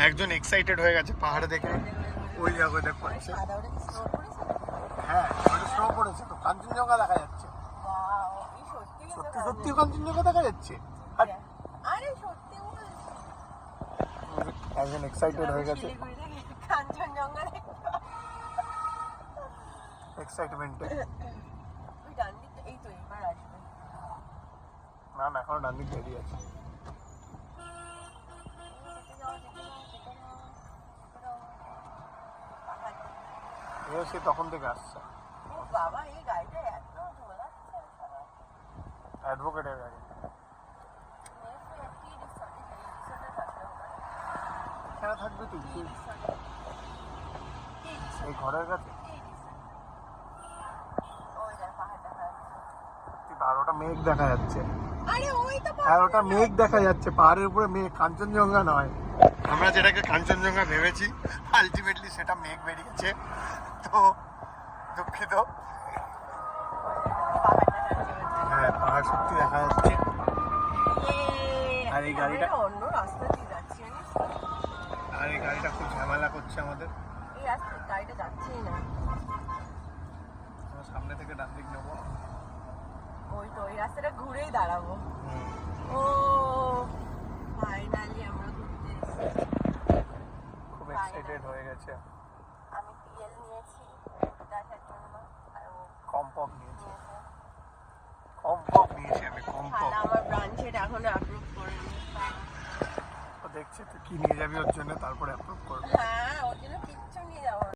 একজন এক্সাইটেড হয়ে গেছে পাহাড় দেখে, ওই জায়গাটা পড়েছে। হ্যাঁ স্নো পড়েছে তো, কাঞ্চনজঙ্ঘা দেখা যাচ্ছে। সত্যি সত্যি কাঞ্চনজঙ্ঘা দেখা যাচ্ছে। একজন এক্সাইটেড হয়ে গেছে, এক্সাইটমেন্টে। না না এখনো ডান দিক বেরিয়ে আছে। সে তখন থেকে আসছে। অ্যাডভোকেটের গাড়ি। এখানে থাকবে তুই এই ঘরের কাছে। আর ওটা মেঘ দেখা যাচ্ছে। আর ওটা মেঘ দেখা যাচ্ছে, পাহাড়ের উপরে মেঘ, কাঞ্চনজঙ্ঘা নয়। আমরা যেটাকে কাঞ্চনজঙ্ঘা ভেবেছি আলটিমেটলি সেটা মেঘ বেরিয়েছে, তো দুঃখিত। হ্যাঁ পাহাড় সত্যি দেখা যাচ্ছে। আর এই গাড়িটা অন্য রাস্তা দিয়ে যাচ্ছি, আর এই গাড়িটা খুব ঝামেলা করছে আমাদের। এই রাস্তা গাড়িটা যাচ্ছেই না। আমরা সামনে থেকে ডান দিক নেবো। ওই তো ওই রাস্তাটা ঘুরেই দাঁড়াবো। ও ফাইনালি আমরা ঘুরতে এসেছি। খুব এক্সাইটেড হয়ে গেছে। আমি টিএল নিয়েছি দেখার জন্য, আর ও কম্পক নিয়েছি। কম্পক নিয়েছি আমি, কম্পক। আমার ব্রাঞ্চেট এখনো অ্যাপ্রুভ করেনি। ও দেখছি তুই কি নিয়ে যাবি ওর জন্য, তারপরে অ্যাপ্রুভ করবি। হ্যাঁ ওর জন্য